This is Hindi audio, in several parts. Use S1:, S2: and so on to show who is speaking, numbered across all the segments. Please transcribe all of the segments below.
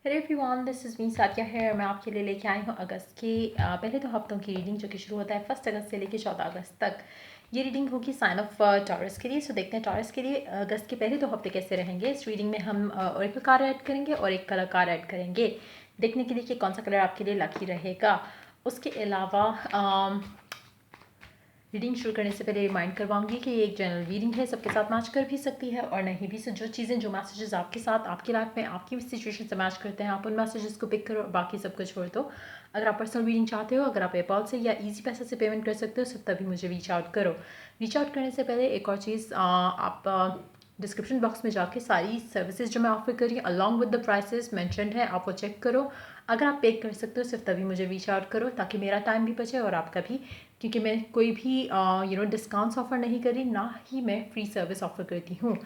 S1: Hello everyone, this is me Sadia है और मैं आपके लिए लेके आई हूँ अगस्त के पहले 2 हफ्तों की रीडिंग जो कि शुरू होता है 1 अगस्त से लेके 14 अगस्त तक। ये रीडिंग होगी साइन ऑफ टॉरस के लिए। सो देखते हैं टॉरस के लिए अगस्त के पहले 2 हफ्ते कैसे रहेंगे। इस रीडिंग में हम ओरेकल कार्ड ऐड करेंगे और एक कलर कार्ड ऐड करेंगे देखने के लिए कि कौन सा कलर आपके लिए लकी रहेगा। उसके अलावा रीडिंग शुरू करने से पहले रिमाइंड करवाऊंगी कि ये एक जनरल रीडिंग है, सबके साथ मैच कर भी सकती है और नहीं भी। सो जो चीज़ें जो मैसेजेस आपके साथ आपकी लाइफ में आपकी सिचुएशन से मैच करते हैं, आप उन मैसेजेस को पिक करो और बाकी सब कुछ छोड़ दो। अगर आप पर्सनल रीडिंग चाहते हो, अगर आप पेपॉल से या इजी पैसा से पेमेंट कर सकते हो, सिर्फ तभी मुझे रीच आउट करो। रीच आउट करने से पहले एक और चीज़, आप डिस्क्रिप्शन बॉक्स में जाके सारी सर्विसेज जो मैं ऑफर कर रही हूँ along with the prices mentioned है, आप वो चेक करो। अगर आप पे कर सकते हो सिर्फ तभी मुझे रीच आउट करो, ताकि मेरा टाइम भी बचे और आपका भी। क्योंकि मैं कोई भी डिस्काउंट्स ऑफ़र नहीं कर रही, ना ही मैं फ्री सर्विस ऑफ़र करती हूँ।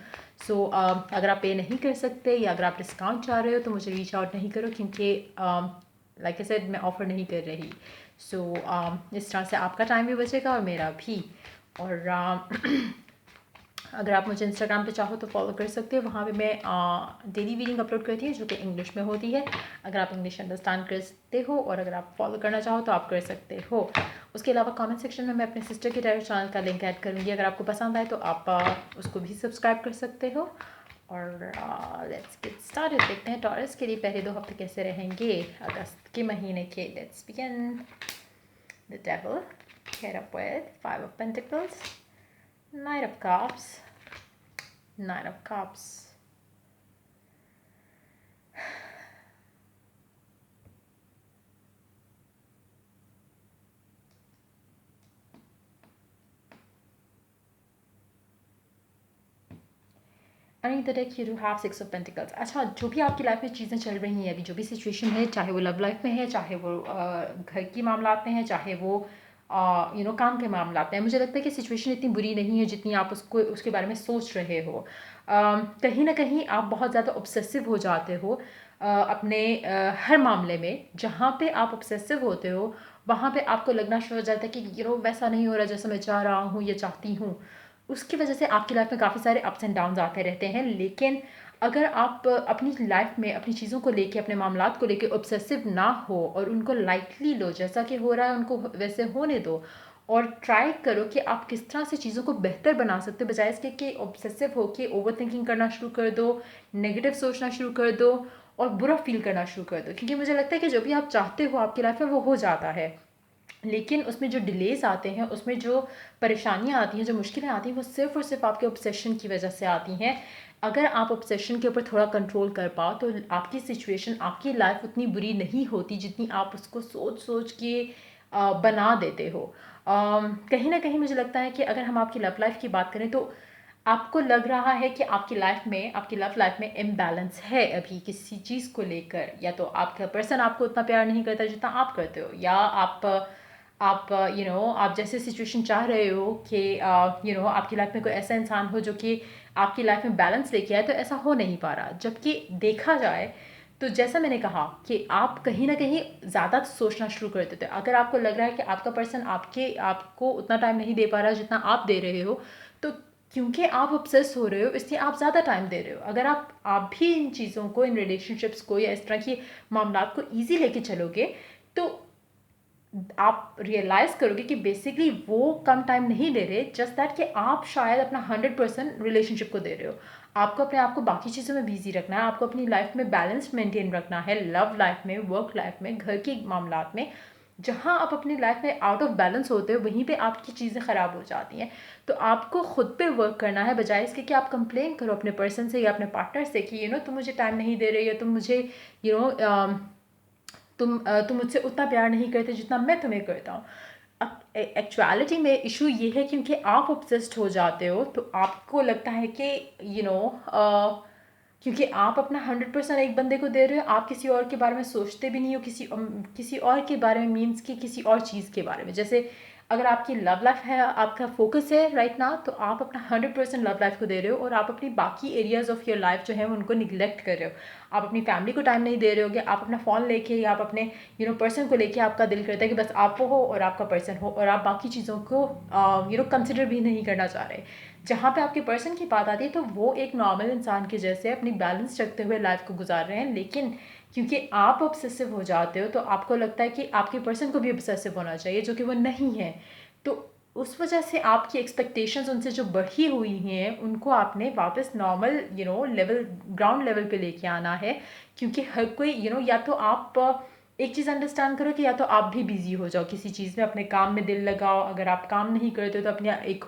S1: सो अगर आप पे नहीं कर सकते या अगर आप डिस्काउंट चाह रहे हो तो मुझे रीच आउट नहीं करो, क्योंकि लाइक आई सेड मैं ऑफ़र नहीं कर रही। सो इस तरह से आपका टाइम भी बचेगा और मेरा भी। और अगर आप मुझे इंस्टाग्राम पे चाहो तो फॉलो कर सकते हो, वहाँ पे मैं डेली रीडिंग अपलोड करती हूँ जो कि इंग्लिश में होती है। अगर आप इंग्लिश अंडरस्टैंड करते हो और अगर आप फॉलो करना चाहो तो आप कर सकते हो। उसके अलावा कमेंट सेक्शन में मैं अपने सिस्टर के डायरेक्ट चैनल का लिंक ऐड करूँगी, अगर आपको पसंद आए तो आप उसको भी सब्सक्राइब कर सकते हो। और लेट्स गेट स्टार्टेड। देखते हैं टॉरस के लिए पहले 2 हफ्ते कैसे रहेंगे अगस्त के महीने के। Let's begin. The devil paired up with 5 of Pentacles, Knight of Cups, Nine of Cups, and the deck you do have 6 of Pentacles। अच्छा, जो भी आपकी लाइफ में चीज़ें चल रही हैं अभी, जो भी सिचुएशन है, चाहे वो लव लाइफ में है, चाहे वो घर की मामलात में है, चाहे वो काम के मामलात में है, मुझे लगता है कि सिचुएशन इतनी बुरी नहीं है जितनी आप उसके बारे में सोच रहे हो। कहीं ना कहीं आप बहुत ज़्यादा ऑब्सेसिव हो जाते हो अपने हर मामले में। जहाँ पे आप ऑब्सेसिव होते हो वहाँ पे आपको लगना शुरू हो जाता है कि वैसा नहीं हो रहा जैसा मैं चाह रहा हूँ या चाहती हूँ। उसकी वजह से आपकी लाइफ में काफ़ी सारे अप्स एंड डाउन्स आते रहते हैं। लेकिन अगर आप अपनी लाइफ में अपनी चीज़ों को लेके, अपने मामलात को लेके ऑब्सेसिव ना हो और उनको लाइटली लो, जैसा कि हो रहा है उनको वैसे होने दो और ट्राई करो कि आप किस तरह से चीज़ों को बेहतर बना सकते हो, बजाय इसके कि ऑब्सेसिव हो के ओवर थिंकिंग करना शुरू कर दो, नेगेटिव सोचना शुरू कर दो और बुरा फील करना शुरू कर दो। क्योंकि मुझे लगता है कि जो भी आप चाहते हो आपकी लाइफ में वो हो जाता है, लेकिन उसमें जो डिलेस आते हैं, उसमें जो परेशानियाँ आती हैं, जो मुश्किलें आती हैं, वो सिर्फ़ और सिर्फ आपके ऑब्सेशन की वजह से आती हैं। अगर आप ऑब्सेशन के ऊपर थोड़ा कंट्रोल कर पाओ तो आपकी सिचुएशन, आपकी लाइफ उतनी बुरी नहीं होती जितनी आप उसको सोच सोच के बना देते हो। कहीं ना कहीं मुझे लगता है कि अगर हम आपकी लव लाइफ की बात करें तो आपको लग रहा है कि आपकी लाइफ में, आपकी लव लाइफ में इम्बैलेंस है अभी किसी चीज़ को लेकर। या तो आपका पर्सन आपको उतना प्यार नहीं करता जितना आप करते हो, या आप जैसे सिचुएशन चाह रहे हो कि आपकी लाइफ में कोई ऐसा इंसान हो जो कि आपकी लाइफ में बैलेंस लेके आए, तो ऐसा हो नहीं पा रहा। जबकि देखा जाए तो जैसा मैंने कहा कि आप कहीं ना कहीं ज़्यादा सोचना शुरू कर देते हो। अगर आपको लग रहा है कि आपका पर्सन आपको उतना टाइम नहीं दे पा रहा जितना आप दे रहे हो, तो क्योंकि आप ऑब्सेस हो रहे हो इसलिए आप ज़्यादा टाइम दे रहे हो। अगर आप भी इन चीज़ों को, इन रिलेशनशिप्स को या इस तरह की मामलात को ईजी लेके चलोगे तो आप रियलाइज़ करोगे कि बेसिकली वो कम टाइम नहीं दे रहे, जस्ट दैट कि आप शायद अपना 100% रिलेशनशिप को दे रहे हो। आपको अपने आप को बाकी चीज़ों में बिजी रखना है, आपको अपनी लाइफ में बैलेंस मेंटेन रखना है, लव लाइफ में, वर्क लाइफ में, घर के मामलात में। जहाँ आप अपनी लाइफ में आउट ऑफ बैलेंस होते हो वहीं पे आपकी चीज़ें ख़राब हो जाती हैं। तो आपको खुद पे वर्क करना है, बजाय इसके कि आप कंप्लेन करो अपने पर्सन से या अपने पार्टनर से कि तुम मुझे टाइम नहीं दे रहे हो, तुम मुझे यू नो तुम मुझसे उतना प्यार नहीं करते जितना मैं तुम्हें करता हूँ। एक्चुअलिटी में इशू ये है क्योंकि आप ऑब्सेस्ड हो जाते हो, तो आपको लगता है कि यू नो क्योंकि आप अपना 100% एक बंदे को दे रहे हो, आप किसी और के बारे में सोचते भी नहीं हो, किसी और के बारे में, मीन्स कि किसी और चीज़ के बारे में। जैसे अगर आपकी लव लाइफ है, आपका फोकस है राइट नाउ, तो आप अपना 100% लव लाइफ को दे रहे हो और आप अपनी बाकी एरियाज ऑफ योर लाइफ जो है उनको निगलेक्ट कर रहे हो। आप अपनी फैमिली को टाइम नहीं दे रहे होगे, आप अपना फ़ोन लेके या आप अपने पर्सन को लेके आपका दिल करता है कि बस आप वो हो और आपका पर्सन हो, और आप बाकी चीज़ों को कंसिडर भी नहीं करना चाह रहे। जहाँ पे आपके पर्सन की बात आती है तो वो एक नॉर्मल इंसान के जैसे अपनी बैलेंस रखते हुए लाइफ को गुजार रहे हैं, लेकिन क्योंकि आप ऑब्सेसिव हो जाते हो तो आपको लगता है कि आपके पर्सन को भी ऑब्सेसिव होना चाहिए, जो कि वो नहीं है। तो उस वजह से आपकी एक्सपेक्टेशंस उनसे जो बढ़ी हुई हैं उनको आपने वापस नॉर्मल लेवल, ग्राउंड लेवल पे लेके आना है। क्योंकि हर कोई या तो आप एक चीज़ अंडरस्टैंड करो कि या तो आप भी बिजी हो जाओ किसी चीज़ में, अपने काम में दिल लगाओ। अगर आप काम नहीं करते हो तो अपने एक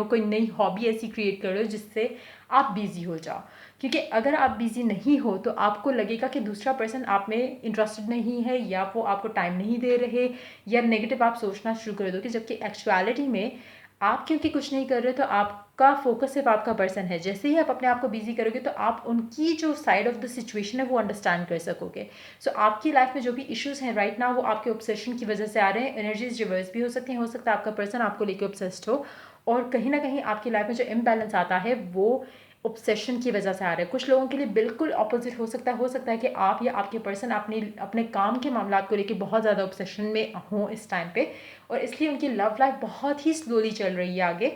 S1: कोई नई हॉबी ऐसी क्रिएट करो जिससे आप बिजी हो जाओ। क्योंकि अगर आप बिजी नहीं हो तो आपको लगेगा कि दूसरा पर्सन आप में इंटरेस्टेड नहीं है, या वो आपको टाइम नहीं दे रहे, या नेगेटिव आप सोचना शुरू कर दोगे। जबकि एक्चुअलिटी में आप क्योंकि कुछ नहीं कर रहे तो आपका फोकस सिर्फ आपका पर्सन है। जैसे ही आप अपने आप को बिजी करोगे तो आप उनकी जो साइड ऑफ द सिचुएशन है वो अंडरस्टैंड कर सकोगे। सो आपकी लाइफ में जो भी इश्यूज हैं राइट नाउ वो आपके ऑब्सेशन की वजह से आ रहे हैं। एनर्जीज रिवर्स भी हो सकती हैं, हो सकता है आपका पर्सन आपको लेके ऑब्सेस्ड हो, और कहीं ना कहीं आपकी लाइफ में जो इम्बैलेंस आता है वो ऑब्सेशन की वजह से आ रहा है। कुछ लोगों के लिए बिल्कुल ऑपोजिट हो सकता है कि आप या आपके पर्सन अपने काम के मामला को लेके बहुत ज़्यादा ऑब्सेशन में हों इस टाइम पे, और इसलिए उनकी लव लाइफ बहुत ही स्लोली चल रही है आगे।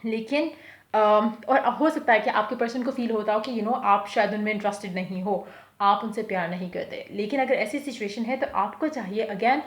S1: लेकिन और हो सकता है कि आपके पर्सन को फील होता हो कि आप शायद उनमें इंटरेस्टेड नहीं हो, आप उनसे प्यार नहीं करते। लेकिन अगर ऐसी सिचुएशन है तो आपको चाहिए again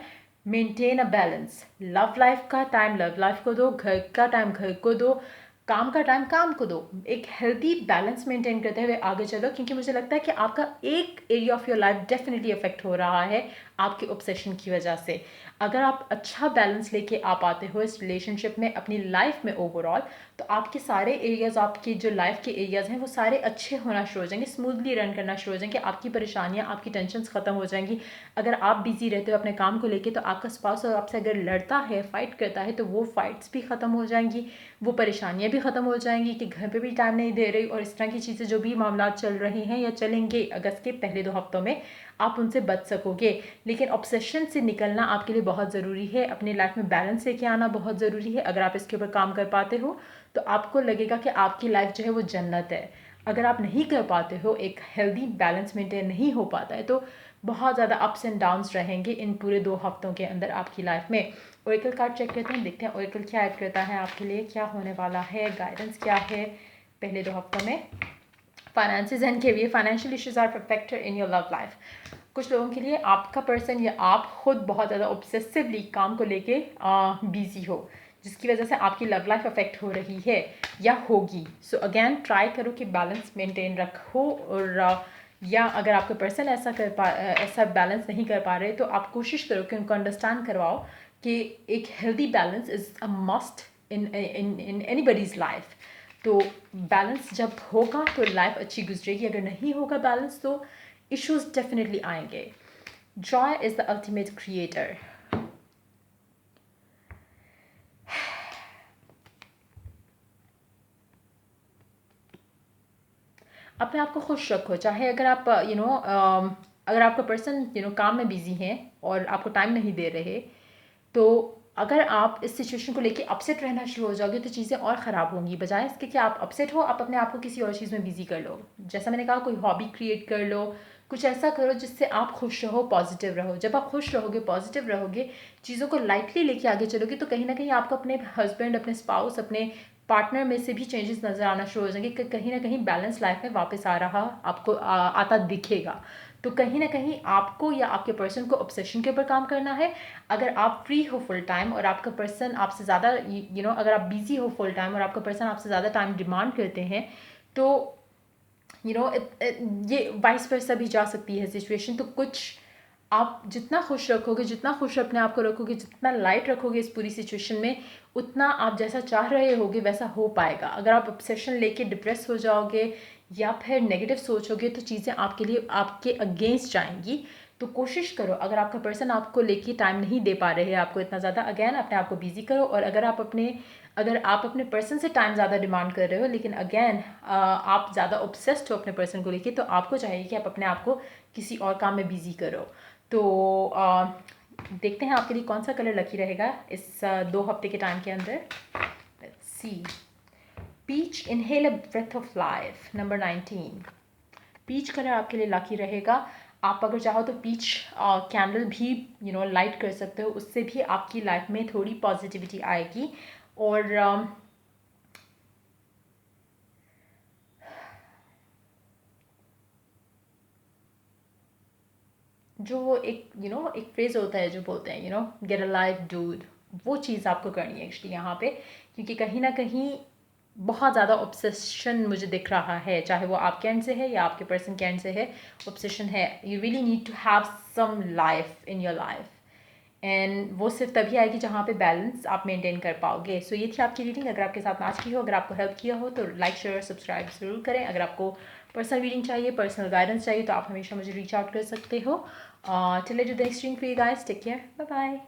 S1: maintain a balance. Love life का टाइम लव लाइफ को दो, घर का टाइम घर को दो, काम का टाइम काम को दो। एक हेल्दी बैलेंस मेंटेन करते हुए आगे चलो, क्योंकि मुझे लगता है कि आपका एक area of your life definitely affect हो रहा है आपके ऑब्सेशन की वजह से। अगर आप अच्छा बैलेंस लेके आ पाते हो इस रिलेशनशिप में, अपनी लाइफ में ओवरऑल, तो आपके सारे एरियाज़, आपके जो लाइफ के एरियाज़ हैं वो सारे अच्छे होना शुरू हो जाएंगे, स्मूथली रन करना शुरू हो जाएंगे। आपकी परेशानियाँ, आपकी टेंशन्स ख़त्म हो जाएंगी। अगर आप बिजी रहते हो अपने काम को लेके तो आपका स्पाउस आपसे अगर लड़ता है, फाइट करता है, तो वो फाइट्स भी ख़त्म हो जाएंगी, वो परेशानियाँ भी ख़त्म हो जाएंगी कि घर पे भी टाइम नहीं दे रही, और इस तरह की चीज़ें जो भी मामला चल रहे हैं या चलेंगे अगस्त के पहले 2 हफ्तों में, आप उनसे बच सकोगे। लेकिन ऑब्सेशन से निकलना आपके लिए बहुत ज़रूरी है, अपनी लाइफ में बैलेंस लेके आना बहुत ज़रूरी है। अगर आप इसके ऊपर काम कर पाते हो तो आपको लगेगा कि आपकी लाइफ जो है वो जन्नत है। अगर आप नहीं कर पाते हो, एक हेल्दी बैलेंस मेंटेन नहीं हो पाता है, तो बहुत ज़्यादा अप्स एंड डाउन्स रहेंगे इन पूरे 2 हफ्तों के अंदर आपकी लाइफ में। ओरेकल कार्ड चेक करते हैं, देखते हैं ओरेकल क्या ऐड करता है आपके लिए, क्या होने वाला है, गाइडेंस क्या है पहले 2 हफ्तों में। फाइनेंसेस एंड के financial issues are affected in your love life. कुछ लोगों के लिए आपका पर्सन या आप खुद बहुत ज़्यादा ऑब्सेसिवली काम को लेके बिजी हो, जिसकी वजह से आपकी लव लाइफ अफेक्ट हो रही है या होगी। सो अगेन ट्राई करो कि बैलेंस मेंटेन रखो, और या अगर आपका पर्सन ऐसा बैलेंस नहीं कर पा रहे तो आप कोशिश करो कि उनको अंडरस्टैंड करवाओ कि एक healthy balance is a must in in anybody's life. तो बैलेंस जब होगा तो लाइफ अच्छी गुजरेगी, अगर नहीं होगा बैलेंस तो इश्यूज डेफिनेटली आएंगे। Joy is the ultimate creator. अपने आप को खुश रखो, चाहे अगर आप अगर आपका पर्सन काम में बिजी है और आपको टाइम नहीं दे रहे, तो अगर आप इस सिचुएशन को लेके अपसेट रहना शुरू हो जाओगे तो चीज़ें और ख़राब होंगी। बजाय इसके कि आप अपसेट हो, आप अपने आप को किसी और चीज़ में बिजी कर लो। जैसा मैंने कहा, कोई हॉबी क्रिएट कर लो, कुछ ऐसा करो जिससे आप खुश रहो, पॉजिटिव रहो। जब आप खुश रहोगे, पॉजिटिव रहोगे, चीज़ों को लाइटली लेके आगे चलोगे, तो कहीं ना कहीं आपको अपने हस्बैंड, अपने स्पाउस, अपने पार्टनर में से भी चेंजेस नज़र आना शुरू हो जाएंगे कि कहीं ना कहीं बैलेंस लाइफ में वापस आ रहा आपको आता दिखेगा। तो कहीं ना कहीं आपको या आपके पर्सन को ऑब्सेशन के ऊपर काम करना है। अगर आप फ्री हो फुल टाइम और आपका पर्सन आपसे ज़्यादा अगर आप बिजी हो फुल टाइम और आपका पर्सन आपसे ज़्यादा टाइम डिमांड करते हैं, तो ये वाइस वर्सा भी जा सकती है सिचुएशन। तो कुछ आप जितना खुश रखोगे, जितना खुश अपने आप को रखोगे, जितना लाइट रखोगे इस पूरी सिचुएशन में, उतना आप जैसा चाह रहे होगे वैसा हो पाएगा। अगर आप ऑब्सेशन लेके डिप्रेस हो जाओगे या फिर नेगेटिव सोचोगे तो चीज़ें आपके लिए आपके अगेंस्ट जाएंगी। तो कोशिश करो, अगर आपका पर्सन आपको लेके टाइम नहीं दे पा रहे हैं आपको इतना ज़्यादा, अगेन अपने आप को बिजी करो। और अगर आप अपने पर्सन से टाइम ज़्यादा डिमांड कर रहे हो, लेकिन अगेन आप ज़्यादा ऑब्सेस्ड हो अपने पर्सन को लेके, तो आपको चाहिए कि आप अपने आप को किसी और काम में बिजी करो। तो देखते हैं आपके लिए कौन सा कलर लकी रहेगा इस 2 हफ्ते के टाइम के अंदर। Let's see. Peach, inhale a breath of life, number 19। Peach colour आपके लिए लकी रहेगा। आप अगर चाहो तो पीच कैंडल भी लाइट कर सकते हो, उससे भी आपकी लाइफ में थोड़ी पॉजिटिविटी आएगी। और जो एक एक फ्रेज होता है जो बोलते हैं गेट अ लाइफ डूड, वो चीज़ आपको करनी है एक्चुअली यहाँ पे, क्योंकि कहीं ना कहीं बहुत ज़्यादा ऑब्सेशन मुझे दिख रहा है, चाहे वो आपके एंड से है या आपके पर्सन के एंड से है, ऑब्सेशन है। You really need to have some life in your life, and वो सिर्फ तभी आएगी जहाँ पे बैलेंस आप मेंटेन कर पाओगे। सो ये थी आपकी रीडिंग। अगर आपके साथ मैच की हो, अगर आपको हेल्प किया हो तो लाइक शेयर सब्सक्राइब ज़रूर करें। अगर आपको पर्सनल रीडिंग चाहिए, पर्सनल गाइडेंस चाहिए, तो आप हमेशा मुझे रीच आउट कर सकते हो। Till I do the next reading for you guys, take care, bye bye.